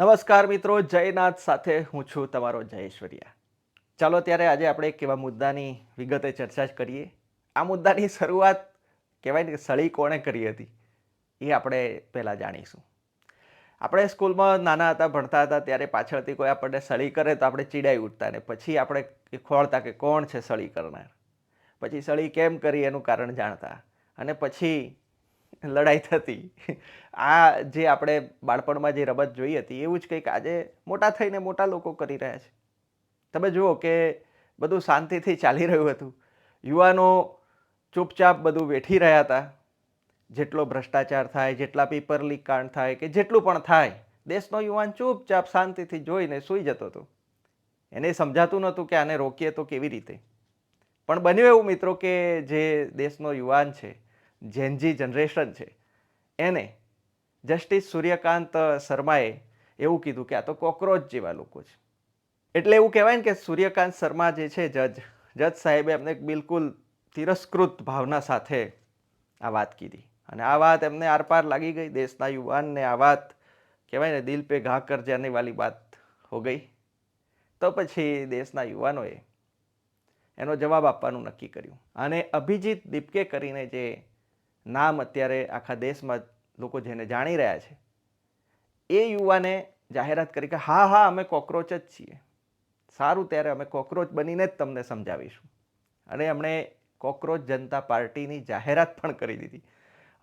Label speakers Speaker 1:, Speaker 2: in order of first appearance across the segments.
Speaker 1: નમસ્કાર મિત્રો, જયનાથ સાથે હું છું તમારો જયેશ્વરિયા. ચાલો ત્યારે આજે આપણે એક એવા મુદ્દાની વિગતે ચર્ચા જ કરીએ. આ મુદ્દાની શરૂઆત કહેવાય ને કે સળી કોણે કરી હતી એ આપણે પહેલાં જાણીશું. આપણે સ્કૂલમાં નાના હતા, ભણતા હતા ત્યારે પાછળથી કોઈ આપણને સળી કરે તો આપણે ચીડાઈ ઉઠતા ને પછી આપણે ખોળતા કે કોણ છે સળી કરનાર. પછી સળી કેમ કરી એનું કારણ જાણતા અને પછી લડાઈ થતી. આ જે આપણે બાળપણમાં જે રમત જોઈ હતી એવું જ કંઈક આજે મોટા થઈને મોટા લોકો કરી રહ્યા છે. તમે જુઓ કે બધું શાંતિથી ચાલી રહ્યું હતું. યુવાનો ચૂપચાપ બધું વેઠી રહ્યા હતા. જેટલો ભ્રષ્ટાચાર થાય, જેટલા પેપર લીક કાંડ થાય કે જેટલું પણ થાય, દેશનો યુવાન ચૂપચાપ શાંતિથી જોઈને સૂઈ જતો હતો. એને સમજાતું નહોતું કે આને રોકીએ તો કેવી રીતે. પણ બન્યું એવું મિત્રો કે જે દેશનો યુવાન છે, જેનજી જનરેશન છે, એને જસ્ટિસ સૂર્યકાંત શર્માએ એવું કીધું કે આ તો કોકરોચ જેવા લોકો છે. એટલે એવું કહેવાય ને કે સૂર્યકાંત શર્મા જે છે જજ સાહેબે એમને બિલકુલ તિરસ્કૃત ભાવના સાથે આ વાત કીધી અને આ વાત એમને આરપાર લાગી ગઈ. દેશના યુવાનને આ વાત કહેવાય ને દિલ પે ઘા કર જાને વાલી બાત હો ગઈ. તો પછી દેશના યુવાનોએ એનો જવાબ આપવાનું નક્કી કર્યું અને અભિજીત દીપકે કરીને જે નામ અત્યારે આખા દેશમાં લોકો જેને જાણી રહ્યા છે, એ યુવાને જાહેરાત કરી કે હા હા અમે કોકરોચ જ છીએ. સારું, ત્યારે અમે કોકરોચ બનીને જ તમને સમજાવીશું. અને એમણે કોકરોચ જનતા પાર્ટીની જાહેરાત પણ કરી દીધી.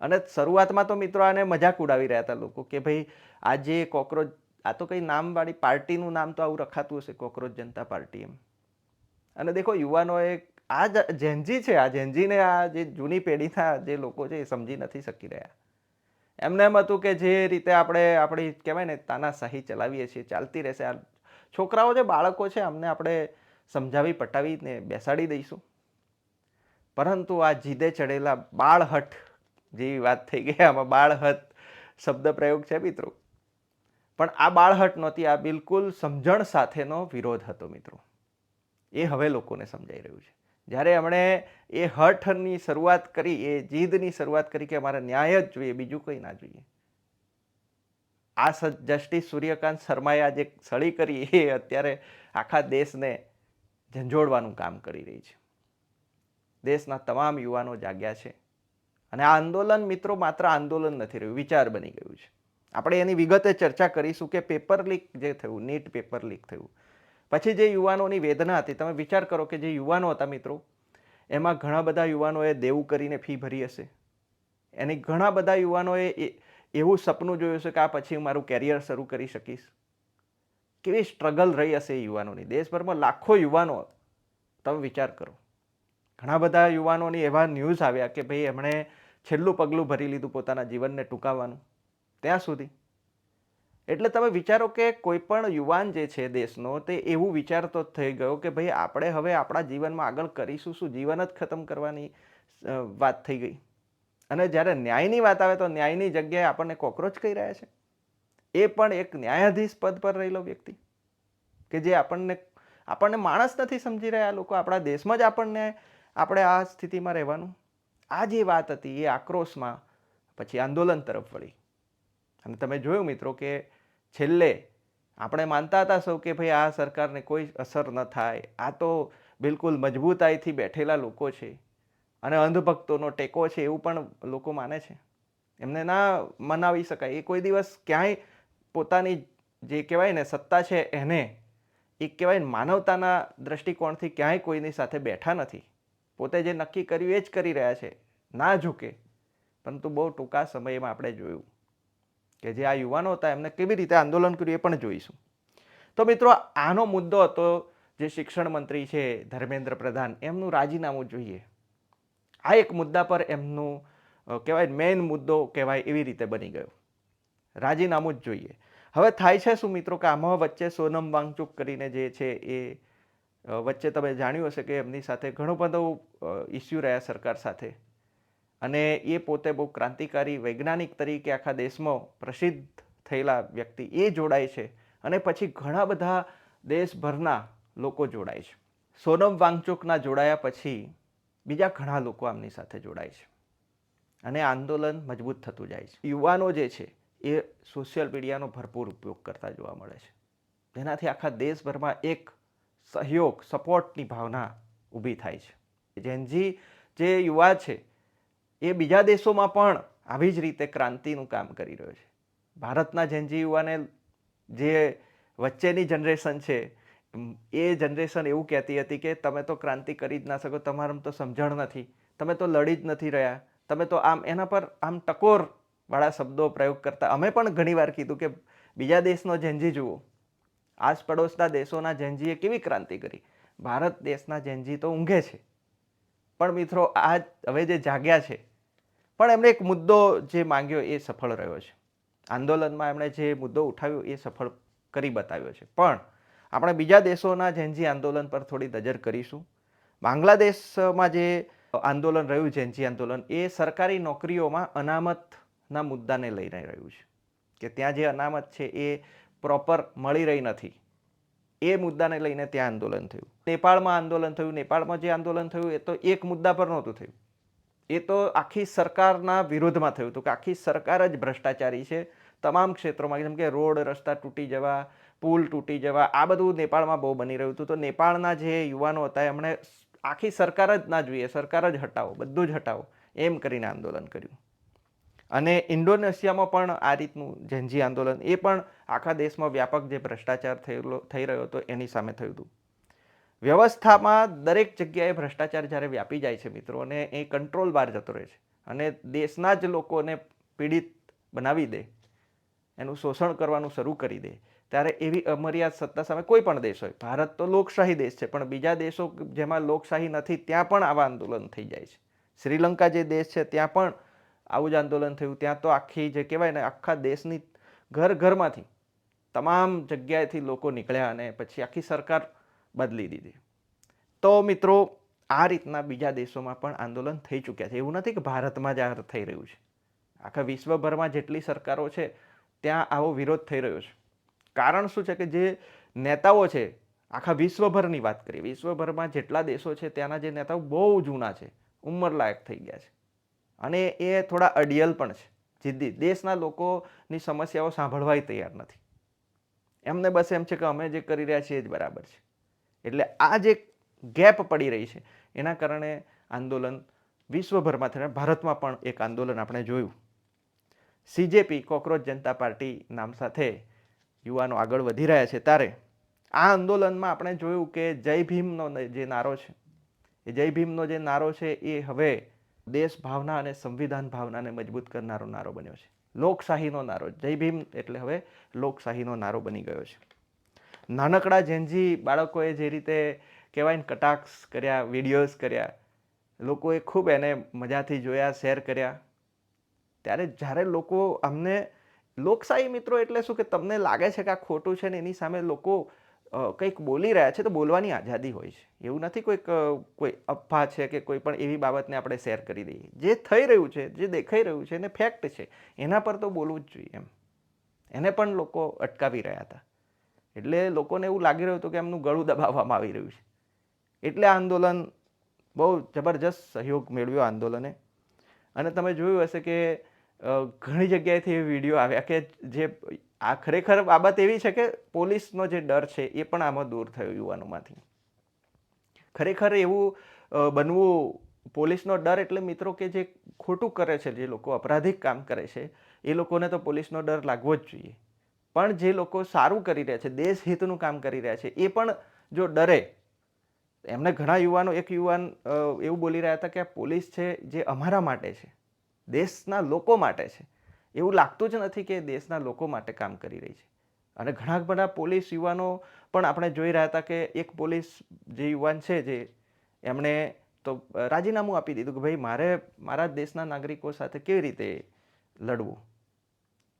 Speaker 1: અને શરૂઆતમાં તો મિત્રો આને મજાક ઉડાવી રહ્યા હતા લોકો કે ભાઈ આ જે કોકરોચ, આ તો કંઈ નામવાળી પાર્ટીનું નામ તો આવું રખાતું હશે, કોકરોચ જનતા પાર્ટી એમ. અને દેખો યુવાનોએ આ જેનજી છે, આ જેનજીને આ જે જૂની પેઢીના જે લોકો છે એ સમજી નથી શકી રહ્યા. એમને એમ હતું કે જે રીતે આપણે આપણી કહેવાય ને તાનાશાહી ચલાવીએ છીએ ચાલતી રહેશે. આ છોકરાઓ જે બાળકો છે અમને આપણે સમજાવી પટાવીને બેસાડી દઈશું. પરંતુ આ જીદે ચડેલા બાળહઠ જેવી વાત થઈ ગઈ. આમાં બાળહઠ શબ્દ પ્રયોગ છે મિત્રો. પણ આ બાળહઠ નહોતી, આ બિલકુલ સમજણ સાથેનો વિરોધ હતો મિત્રો. એ હવે લોકોને સમજાઈ રહ્યું છે. જ્યારે એમણે એ હઠની શરૂઆત કરી, એ જીદની શરૂઆત કરી કે અમારે ન્યાય જ જોઈએ, બીજું કંઈ ના જોઈએ. આ જસ્ટિસ સૂર્યકાંત શર્માએ આ જે સળી કરી એ અત્યારે આખા દેશને ઝંઝોળવાનું કામ કરી રહી છે. દેશના તમામ યુવાનો જાગ્યા છે અને આ આંદોલન મિત્રો માત્ર આંદોલન નથી રહ્યું, વિચાર બની ગયું છે. આપણે એની વિગતે ચર્ચા કરીશું કે પેપર લીક જે થયું, નીટ પેપર લીક થયું પછી જે યુવાનોની વેદના હતી. તમે વિચાર કરો કે જે યુવાનો હતા મિત્રો, એમાં ઘણા બધા યુવાનોએ દેવું કરીને ફી ભરી હશે. એની ઘણા બધા યુવાનોએ એવું સપનું જોયું છે કે આ પછી હું મારું કેરિયર શરૂ કરી શકીશ. કેવી સ્ટ્રગલ રહી હશે એ યુવાનોની. દેશભરમાં લાખો યુવાનો, તમે વિચાર કરો. ઘણા બધા યુવાનોની એવા ન્યૂઝ આવ્યા કે ભાઈ એમણે છેલ્લું પગલું ભરી લીધું પોતાના જીવનને ટૂંકાવવાનું ત્યાં સુધી. એટલે તમે વિચારો કે કોઈ પણ યુવાન જે છે દેશનો, તે એવું વિચારતો થઈ ગયો કે ભાઈ આપણે હવે આપણા જીવનમાં આગળ કરીશું શું, જીવન જ ખતમ કરવાની વાત થઈ ગઈ. અને જ્યારે ન્યાયની વાત આવે તો ન્યાયની જગ્યાએ આપણને કોકરોચ કહી રહ્યા છે. એ પણ એક ન્યાયાધીશ પદ પર રહેલો વ્યક્તિ કે જે આપણને માણસ નથી સમજી રહ્યા લોકો. આપણા દેશમાં જ આપણે આ સ્થિતિમાં રહેવાનું. આ જે વાત હતી એ આક્રોશમાં પછી આંદોલન તરફ વળી. અને તમે જોયું મિત્રો કે છેલ્લે આપણે માનતા હતા સૌ કે ભાઈ આ સરકારને કોઈ અસર ન થાય, આ તો બિલકુલ મજબૂતાઈથી બેઠેલા લોકો છે અને અંધભક્તોનો ટેકો છે એવું પણ લોકો માને છે. એમને ના મનાવી શકાય. એ કોઈ દિવસ ક્યાંય પોતાની જે કહેવાય ને સત્તા છે એને એક કહેવાય ને માનવતાના દ્રષ્ટિકોણથી ક્યાંય કોઈની સાથે બેઠા નથી. પોતે જે નક્કી કર્યું એ જ કરી રહ્યા છે, ના ઝૂકે. પરંતુ બહુ ટૂંકા સમયમાં આપણે જોયું કે જે આ યુવાનો હતા એમને કેવી રીતે આંદોલન કર્યું એ પણ જોઈશું. તો મિત્રો આનો મુદ્દો હતો જે શિક્ષણ મંત્રી છે ધર્મેન્દ્ર પ્રધાન, એમનું રાજીનામું જોઈએ. આ એક મુદ્દા પર એમનું કહેવાય મેઇન મુદ્દો કહેવાય એવી રીતે બની ગયો. રાજીનામું જ જોઈએ. હવે થાય છે શું મિત્રો કે આમાં વચ્ચે સોનમ વાંગચુક કરીને જે છે એ વચ્ચે તમે જાણ્યું હશે કે એમની સાથે ઘણું બધું ઇસ્યુ રહ્યા સરકાર સાથે. અને એ પોતે બહુ ક્રાંતિકારી વૈજ્ઞાનિક તરીકે આખા દેશમાં પ્રસિદ્ધ થયેલા વ્યક્તિ એ જોડાય છે અને પછી ઘણા બધા દેશભરના લોકો જોડાય છે. સોનમ વાંગચુકના જોડાયા પછી બીજા ઘણા લોકો આમની સાથે જોડાય છે અને આંદોલન મજબૂત થતું જાય છે. યુવાનો જે છે એ સોશિયલ મીડિયાનો ભરપૂર ઉપયોગ કરતા જોવા મળે છે, જેનાથી આખા દેશભરમાં એક સહયોગ સપોર્ટની ભાવના ઊભી થાય છે. જેનજી જે યુવા છે એ બીજા દેશોમાં પણ આવી જ રીતે ક્રાંતિનું કામ કરી રહ્યો છે. ભારતના જેનજી યુવાને જે વચ્ચેની જનરેશન છે એ જનરેશન એવું કહેતી હતી કે તમે તો ક્રાંતિ કરી જ ના શકો, તમારામાં તો સમજણ નથી, તમે તો લડી જ નથી રહ્યા, તમે તો આમ, એના પર આમ ટકોર વાળા શબ્દો પ્રયોગ કરતા. અમે પણ ઘણીવાર કીધું કે બીજા દેશનો જેનજી જુઓ, આસપડોશના દેશોના જેનજીએ કેવી ક્રાંતિ કરી, ભારત દેશના જેનજી તો ઊંઘે છે. પણ મિત્રો આ હવે જે જાગ્યા છે, પણ એમણે એક મુદ્દો જે માંગ્યો એ સફળ રહ્યો છે. આંદોલનમાં એમણે જે મુદ્દો ઉઠાવ્યો એ સફળ કરી બતાવ્યો છે. પણ આપણે બીજા દેશોના જેનજી આંદોલન પર થોડી નજર કરીશું. બાંગ્લાદેશમાં જે આંદોલન રહ્યું, જેનજી આંદોલન, એ સરકારી નોકરીઓમાં અનામતના મુદ્દાને લઈને રહ્યું છે, કે ત્યાં જે અનામત છે એ પ્રોપર મળી રહી નથી. એ મુદ્દાને લઈને ત્યાં આંદોલન થયું. નેપાળમાં આંદોલન થયું. નેપાળમાં જે આંદોલન થયું એ તો એક મુદ્દા પર નહોતું થયું, એ તો આખી સરકારના વિરોધમાં થયું હતું, કે આખી સરકાર જ ભ્રષ્ટાચારી છે તમામ ક્ષેત્રોમાં. જેમ કે રોડ રસ્તા તૂટી જવા, પુલ તૂટી જવા, આ બધું નેપાળમાં બહુ બની રહ્યું હતું. તો નેપાળના જે યુવાનો હતા એમણે આખી સરકાર જ ના જોઈએ, સરકાર જ હટાવો, બધું જ હટાવો, એમ કરીને આંદોલન કર્યું. અને ઇન્ડોનેશિયામાં પણ આ રીતનું જેનજી આંદોલન, એ પણ આખા દેશમાં વ્યાપક જે ભ્રષ્ટાચાર થઈ રહ્યો હતો એની સામે થયું હતું. વ્યવસ્થામાં દરેક જગ્યાએ ભ્રષ્ટાચાર જ્યારે વ્યાપી જાય છે મિત્રો, અને એ કંટ્રોલ બહાર જતો રહે છે અને દેશના જ લોકોને પીડિત બનાવી દે, એનું શોષણ કરવાનું શરૂ કરી દે, ત્યારે એવી અમર્યાદ સત્તા સામે કોઈ પણ દેશ હોય, ભારત તો લોકશાહી દેશ છે, પણ બીજા દેશો જેમાં લોકશાહી નથી ત્યાં પણ આવા આંદોલન થઈ જાય છે. શ્રીલંકા જે દેશ છે ત્યાં પણ આવું જ આંદોલન થયું. ત્યાં તો આખી જે કહેવાય ને, આખા દેશની ઘર ઘરમાંથી તમામ જગ્યાએથી લોકો નીકળ્યા અને પછી આખી સરકાર બદલી દીધી. તો મિત્રો આ રીતના બીજા દેશોમાં પણ આંદોલન થઈ ચૂક્યા છે. એવું નથી કે ભારતમાં જ આ થઈ રહ્યું છે, આખા વિશ્વભરમાં જેટલી સરકારો છે ત્યાં આવો વિરોધ થઈ રહ્યો છે. કારણ શું છે કે જે નેતાઓ છે, આખા વિશ્વભરની વાત કરીએ, વિશ્વભરમાં જેટલા દેશો છે ત્યાંના જે નેતાઓ બહુ જૂના છે, ઉંમરલાયક થઈ ગયા છે, અને એ થોડા અડિયલ પણ છે, જિદ્દી. દેશના લોકોની સમસ્યાઓ સાંભળવાય તૈયાર નથી. એમને બસ એમ છે કે અમે જે કરી રહ્યા છીએ એ જ બરાબર છે. એટલે આ જે ગેપ પડી રહી છે એના કારણે આંદોલન વિશ્વભરમાં થયા. ભારતમાં પણ એક આંદોલન આપણે જોયું, CJP, કોકરોચ જનતા પાર્ટી નામ સાથે યુવાનો આગળ વધી રહ્યા છે. ત્યારે આ આંદોલનમાં આપણે જોયું કે જય ભીમનો જે નારો છે, એ જય ભીમનો જે નારો છે એ હવે દેશ ભાવના અને સંવિધાન ભાવનાને મજબૂત કરનારો નારો બન્યો છે. લોકશાહીનો નારો, જય ભીમ એટલે હવે લોકશાહીનો નારો બની ગયો છે. નાનકડા જેનજી બાળકોએ જે રીતે કહેવાય ને કટાક્ષ કર્યા, વિડીયોઝ કર્યા, લોકોએ ખૂબ એને મજાથી જોયા, શેર કર્યા. ત્યારે જ્યારે લોકો અમને લોકશાહી મિત્રો એટલે શું, કે તમને લાગે છે કે આ ખોટું છે ને એની સામે લોકો કંઈક બોલી રહ્યા છે તો બોલવાની આઝાદી હોય છે. એવું નથી કોઈ અફવા છે કે કોઈ પણ એવી બાબતને આપણે શેર કરી દઈએ. જે થઈ રહ્યું છે, જે દેખાઈ રહ્યું છે એને ફેક્ટ છે, એના પર તો બોલવું જ જોઈએ એમ. એને પણ લોકો અટકાવી રહ્યા હતા. એટલે લોકોને એવું લાગી રહ્યું હતું કે એમનું ગળું દબાવવામાં આવી રહ્યું છે. એટલે આંદોલન બહુ જબરજસ્ત સહયોગ મેળવ્યો આંદોલને. અને તમે જોયું હશે કે ઘણી જગ્યાએથી એ વિડીયો આવ્યા કે જે આ ખરેખર બાબત એવી છે કે પોલીસનો જે ડર છે એ પણ આમાં દૂર થયો યુવાનોમાંથી. ખરેખર એવું બનવું, પોલીસનો ડર એટલે મિત્રો કે જે ખોટું કરે છે, જે લોકો અપરાધિક કામ કરે છે, એ લોકોને તો પોલીસનો ડર લાગવો જ જોઈએ. પણ જે લોકો સારું કરી રહ્યા છે, દેશ હિતનું કામ કરી રહ્યા છે, એ પણ જો ડરે, એમને ઘણા યુવાનો, એક યુવાન એવું બોલી રહ્યા હતા કે આ પોલીસ છે જે અમારા માટે છે, દેશના લોકો માટે છે. એવું લાગતું જ નથી કે દેશના લોકો માટે કામ કરી રહી છે. અને ઘણા બધા પોલીસ યુવાનો પણ આપણે જોઈ રહ્યા હતા કે એક પોલીસ જે યુવાન છે, જે એમણે તો રાજીનામું આપી દીધું કે ભાઈ મારે મારા દેશના નાગરિકો સાથે કેવી રીતે લડવું.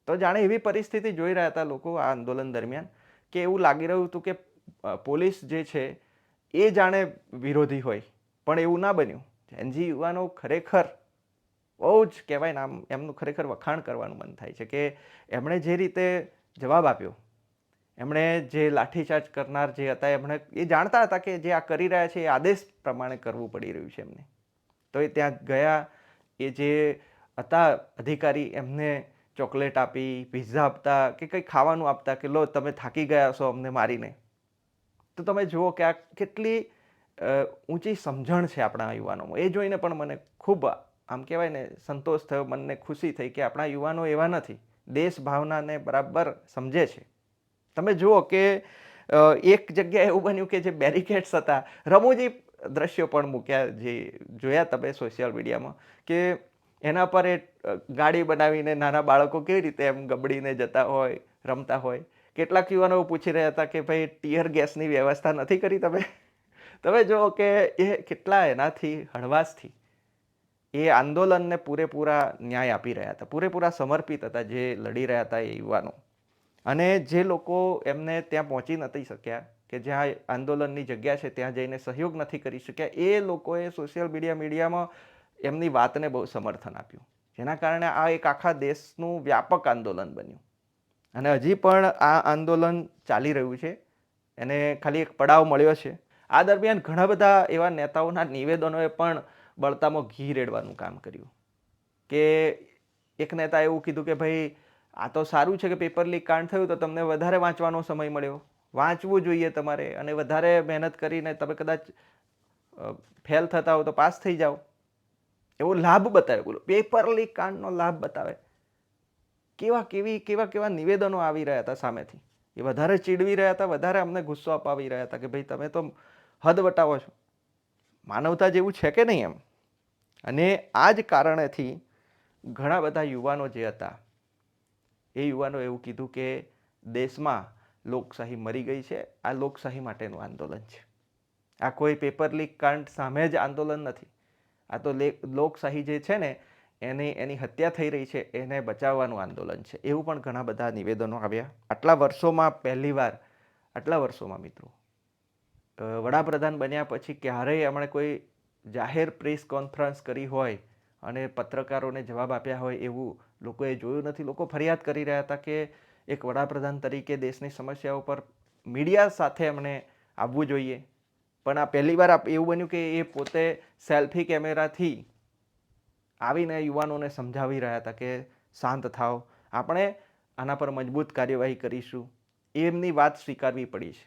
Speaker 1: તો જાણે એવી પરિસ્થિતિ જોઈ રહ્યા હતા લોકો આ આંદોલન દરમિયાન, કે એવું લાગી રહ્યું હતું કે પોલીસ જે છે એ જાણે વિરોધી હોય. પણ એવું ના બન્યું. જેનજી યુવાનો ખરેખર બહુ જ કહેવાય ને, આમ એમનું ખરેખર વખાણ કરવાનું મન થાય છે કે એમણે જે રીતે જવાબ આપ્યો, એમણે જે લાઠીચાર્જ કરનાર જે હતા, એમણે એ જાણતા હતા કે જે આ કરી રહ્યા છે એ આદેશ પ્રમાણે કરવું પડી રહ્યું છે એમને. તો એ ત્યાં ગયા, એ જે હતા અધિકારી, એમને ચોકલેટ આપી, પિઝા આપતા કે કંઈ ખાવાનું આપતા કે લો તમે થાકી ગયા છો અમને મારીને. તો તમે જુઓ કે આ કેટલી ઊંચી સમજણ છે આપણા યુવાનોમાં. એ જોઈને પણ મને ખૂબ આમ કહેવાય ને સંતોષ થયો, મનને ખુશી થઈ કે આપણા યુવાનો એવા નથી, દેશ ભાવનાને બરાબર સમજે છે. તમે જુઓ કે એક જગ્યાએ એવું બન્યું કે જે બેરિકેડ્સ હતા, રમૂજી દ્રશ્યો પણ મૂક્યા, જે જોયા તમે સોશિયલ મીડિયામાં, કે એના પર એ ગાડી બનાવીને નાના બાળકો કેવી રીતે એમ ગબડીને જતા હોય, રમતા હોય. કેટલાક યુવાનો પૂછી રહ્યા હતા કે ભાઈ ટીયર ગેસની વ્યવસ્થા નથી કરી તમે. તમે જુઓ કે એ કેટલા એનાથી હળવાશથી એ આંદોલનને પૂરેપૂરા ન્યાય આપી રહ્યા હતા, પૂરેપૂરા સમર્પિત હતા જે લડી રહ્યા હતા એ યુવાનો. અને જે લોકો એમને ત્યાં પહોંચી નથી શક્યા, કે જ્યાં આંદોલનની જગ્યા છે ત્યાં જઈને સહયોગ નથી કરી શક્યા, એ લોકોએ સોશિયલ મીડિયામાં એમની વાતને બહુ સમર્થન આપ્યું, જેના કારણે આ એક આખા દેશનું વ્યાપક આંદોલન બન્યું. અને હજી પણ આ આંદોલન ચાલી રહ્યું છે, એને ખાલી એક પડાવ મળ્યો છે. આ દરમિયાન ઘણા બધા એવા નેતાઓના નિવેદનોએ પણ બળતામાં ઘી રેડવાનું કામ કર્યું. કે એક નેતા એવું કીધું કે ભાઈ આ તો સારું છે કે પેપર લીક કાંડ થયું તો તમને વધારે વાંચવાનો સમય મળ્યો, વાંચવું જોઈએ તમારે, અને વધારે મહેનત કરીને તમે કદાચ ફેલ થતા હો તો પાસ થઈ જાઓ. એવો લાભ બતાવે, બોલો પેપર લીક કાંડનો લાભ બતાવે. કેવા નિવેદનો આવી રહ્યા હતા સામેથી. એ વધારે ચીડવી રહ્યા હતા, વધારે અમને ગુસ્સો અપાવી રહ્યા હતા કે ભાઈ તમે તો હદ વટાવો છો, માનવતા જેવું છે કે નહીં એમ. અને આ જ કારણેથી ઘણા બધા યુવાનો જે હતા એ યુવાનો એવું કીધું કે દેશમાં લોકશાહી મરી ગઈ છે, આ લોકશાહી માટેનું આંદોલન છે. આ કોઈ પેપર લીક કાંડ સામે જ આંદોલન નથી, આ તો લોકશાહી જે છે ને એની હત્યા થઈ રહી છે એને બચાવવાનું આંદોલન છે. એવું પણ ઘણા બધા નિવેદનો આવ્યા. આટલા વર્ષોમાં મિત્રો વડાપ્રધાન બન્યા પછી ક્યારેય એમણે કોઈ જાહેર પ્રેસ કોન્ફરન્સ કરી હોય અને પત્રકારોને જવાબ આપ્યા હોય એવું લોકોએ જોયું નથી. લોકો ફરિયાદ કરી રહ્યા હતા કે એક વડાપ્રધાન તરીકે દેશની સમસ્યાઓ પર મીડિયા સાથે એમણે આવવું જોઈએ. પણ આ પહેલીવાર એવું બન્યું કે એ પોતે સેલ્ફી કેમેરાથી આવીને યુવાનોને સમજાવી રહ્યા હતા કે શાંત થાઓ, આપણે આના પર મજબૂત કાર્યવાહી કરીશું. એમની વાત સ્વીકારવી પડી છે.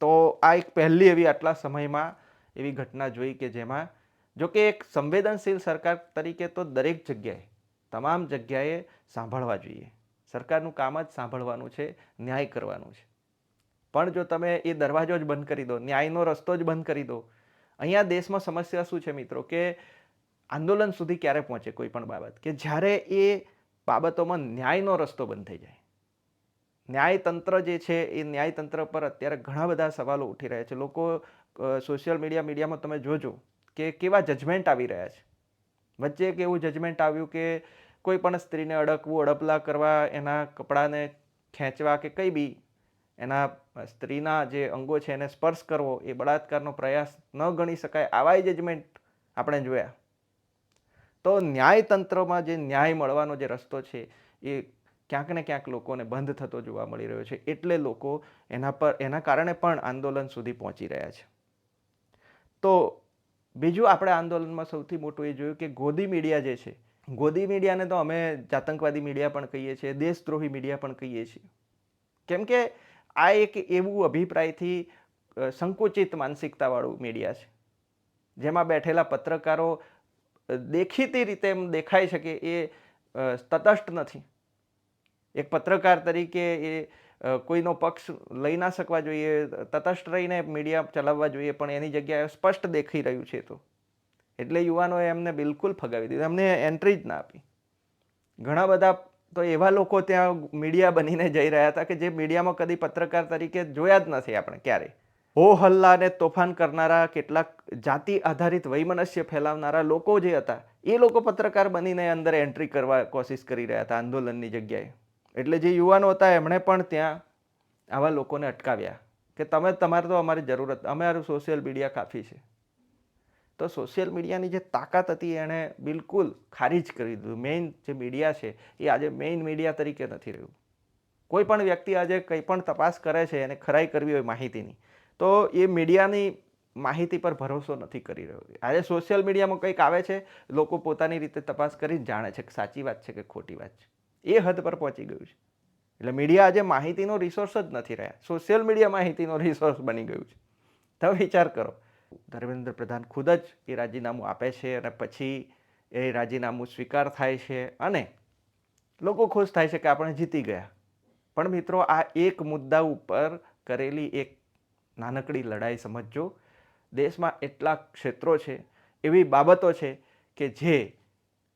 Speaker 1: તો આ એક પહેલી એવી આટલા સમયમાં એવી ઘટના જોઈ કે જેમાં, જો કે એક સંવેદનશીલ સરકાર તરીકે તો દરેક જગ્યાએ, તમામ જગ્યાએ સાંભળવા જોઈએ. સરકારનું કામ જ સાંભળવાનું છે, ન્યાય કરવાનું છે. પણ જો તમે એ દરવાજો જ બંધ કરી દો, ન્યાયનો રસ્તો જ બંધ કરી દો. અહીંયા દેશમાં સમસ્યા શું છે મિત્રો, કે આંદોલન સુધી ક્યારે પહોંચે કોઈ પણ બાબત, કે જ્યારે એ બાબતોમાં ન્યાયનો રસ્તો બંધ થઈ જાય. ન્યાયતંત્ર જે છે એ ન્યાયતંત્ર પર અત્યારે ઘણા બધા સવાલો ઉઠી રહ્યા છે. લોકો સોશિયલ મીડિયામાં તમે જોજો કે કેવા જજમેન્ટ આવી રહ્યા છે. વચ્ચે એક એવું જજમેન્ટ આવ્યું કે કોઈ પણ સ્ત્રીને અડકવું, અડપલા કરવા, એના કપડાને ખેંચવા કે કંઈ બી એના સ્ત્રીના જે અંગો છે એને સ્પર્શ કરવો એ બળાત્કારનો પ્રયાસ ન ગણી શકાય. આવા જજમેન્ટ આપણે જોયા. તો ન્યાયતંત્રમાં જે ન્યાય મળવાનો જે રસ્તો છે એ ક્યાંક ને ક્યાંક લોકોને બંધ થતો જોવા મળી રહ્યો છે. એટલે લોકો એના કારણે પણ આંદોલન સુધી પહોંચી રહ્યા છે. તો બીજું આપણે આંદોલનમાં સૌથી મોટું એ જોયું કે ગોદી મીડિયા જે છે, ગોદી મીડિયાને તો અમે આતંકવાદી મીડિયા પણ કહીએ છીએ, દેશદ્રોહી મીડિયા પણ કહીએ છીએ. કેમ કે આ એક એવું અભિપ્રાયથી સંકુચિત માનસિકતાવાળું મીડિયા છે, જેમાં બેઠેલા પત્રકારો દેખીતી રીતે એમ દેખાય છે કે એ તટસ્થ નથી. એક પત્રકાર તરીકે એ કોઈનો પક્ષ લઈ ના શકવા જોઈએ, તટસ્થ રહીને મીડિયા ચલાવવા જોઈએ, પણ એની જગ્યાએ સ્પષ્ટ દેખાઈ રહ્યું છે. તો એટલે યુવાનોએ એમને બિલકુલ ફગાવી દીધું, એમને એન્ટ્રી જ ના આપી. ઘણા બધા તો એવા લોકો ત્યાં મીડિયા બનીને જઈ રહ્યા હતા કે જે મીડિયામાં કદી પત્રકાર તરીકે જોયા જ નથી આપણે ક્યારેય. હો હલ્લા અને તોફાન કરનારા, કેટલાક જાતિ આધારિત વૈમનસ્ય ફેલાવનારા લોકો જે હતા એ લોકો પત્રકાર બનીને અંદર એન્ટ્રી કરવા કોશિશ કરી રહ્યા હતા આંદોલનની જગ્યાએ. એટલે જે યુવાનો હતા એમણે પણ ત્યાં આવા લોકોને અટકાવ્યા કે તમારે તો અમારી જરૂરત, અમારું સોશિયલ મીડિયા કાફી છે. તો સોશિયલ મીડિયાની જે તાકાત હતી એણે બિલકુલ ખારીજ કરી દીધું. મેઇન જે મીડિયા છે એ આજે મેઇન મીડિયા તરીકે નથી રહ્યું. કોઈ પણ વ્યક્તિ આજે કંઈ પણ તપાસ કરે છે એને ખરાઈ કરવી હોય માહિતીની, તો એ મીડિયાની માહિતી પર ભરોસો નથી કરી રહ્યો. આજે સોશિયલ મીડિયામાં કંઈક આવે છે, લોકો પોતાની રીતે તપાસ કરી જાણે છે કે સાચી વાત છે કે ખોટી વાત છે. એ હદ પર પહોંચી ગયું છે. એટલે મીડિયા આજે માહિતીનો રિસોર્સ જ નથી રહ્યા, સોશિયલ મીડિયા માહિતીનો રિસોર્સ બની ગયું છે. તમે વિચાર કરો, ધર્મેન્દ્ર પ્રધાન ખુદ જ એ રાજીનામું આપે છે અને પછી એ રાજીનામું સ્વીકાર થાય છે અને લોકો ખુશ થાય છે કે આપણે જીતી ગયા. પણ મિત્રો, આ એક મુદ્દા ઉપર કરેલી એક નાનકડી લડાઈ સમજજો. દેશમાં એટલા ક્ષેત્રો છે, એવી બાબતો છે કે જે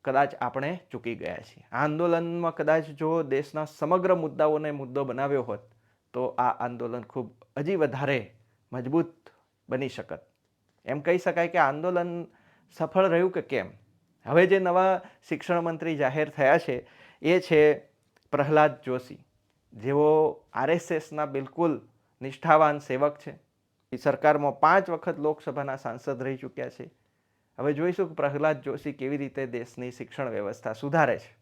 Speaker 1: કદાચ આપણે ચૂકી ગયા છીએ. આ આંદોલનમાં કદાચ જો દેશના સમગ્ર મુદ્દાઓને મુદ્દો બનાવ્યો હોત તો આ આંદોલન ખૂબ હજી વધારે મજબૂત બની શકત. એમ કહી શકાય કે આંદોલન સફળ રહ્યું કે કેમ. હવે જે નવા શિક્ષણ મંત્રી જાહેર થયા છે એ છે પ્રહલાદ જોશી, જેઓ RSSના બિલકુલ નિષ્ઠાવાન સેવક છે. એ સરકારમાં 5 વખત લોકસભાના સાંસદ રહી ચૂક્યા છે. હવે જોઈશું કે પ્રહલાદ જોશી કેવી રીતે દેશની શિક્ષણ વ્યવસ્થા સુધારે છે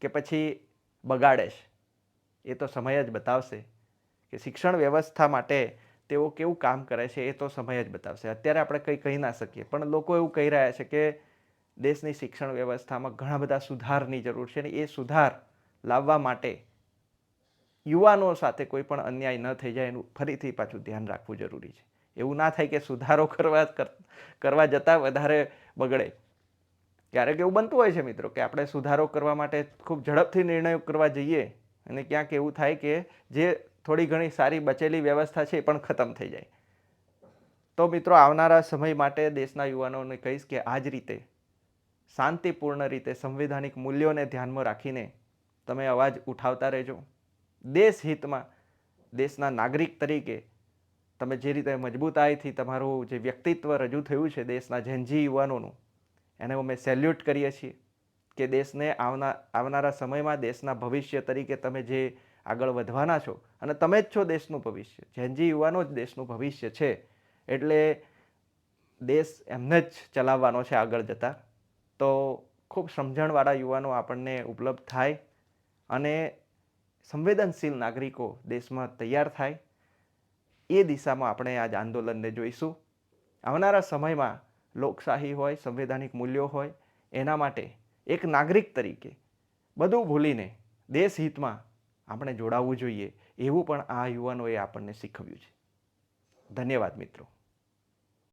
Speaker 1: કે પછી બગાડે છે. એ તો સમય જ બતાવશે કે શિક્ષણ વ્યવસ્થા માટે તેઓ કેવું કામ કરે છે. એ તો સમય જ બતાવશે. અત્યારે આપણે કંઈ કહી ના શકીએ, પણ લોકો એવું કહી રહ્યા છે કે દેશની શિક્ષણ વ્યવસ્થામાં ઘણા બધા સુધારની જરૂર છે અને એ સુધાર લાવવા માટે યુવાનો સાથે કોઈ પણ અન્યાય ન થઈ જાય એનું ફરીથી પાછું ધ્યાન રાખવું જરૂરી છે. એવું ના થાય કે સુધારો કરવા જતાં વધારે બગડે. ક્યારેક એવું બનતું હોય છે મિત્રો કે આપણે સુધારો કરવા માટે ખૂબ ઝડપથી નિર્ણયો કરવા જઈએ અને ક્યાંક એવું થાય કે જે થોડી ઘણી સારી બચેલી વ્યવસ્થા છે એ પણ ખતમ થઈ જાય. તો મિત્રો, આવનારા સમય માટે દેશના યુવાનોને કહીશ કે આ જ રીતે શાંતિપૂર્ણ રીતે સંવૈધાનિક મૂલ્યોને ધ્યાનમાં રાખીને તમે અવાજ ઉઠાવતા રહેજો. દેશ હિતમાં, દેશના નાગરિક તરીકે તમે જે રીતે મજબૂતાઈથી તમારું જે વ્યક્તિત્વ રજૂ થયું છે દેશના જેનજી યુવાનોનું, એને અમે સેલ્યુટ કરીએ છીએ કે દેશને આવનારા સમયમાં દેશના ભવિષ્ય તરીકે તમે જે આગળ વધવાના છો અને તમે જ છો દેશનું ભવિષ્ય. જેનજી યુવાનો જ દેશનું ભવિષ્ય છે. એટલે દેશ એમને જ ચલાવવાનો છે આગળ જતાં. તો ખૂબ સમજણવાળા યુવાનો આપણને ઉપલબ્ધ થાય અને સંવેદનશીલ નાગરિકો દેશમાં તૈયાર થાય, એ દિશામાં આપણે આજ આંદોલનને જોઈશું. આવનારા સમયમાં લોકશાહી હોય, સંવૈધાનિક મૂલ્યો હોય, એના માટે એક નાગરિક તરીકે બધું ભૂલીને દેશ હિતમાં આપણે જોડાવવું જોઈએ, એવું પણ આ યુવાનોએ આપણને શીખવ્યું છે. ધન્યવાદ મિત્રો.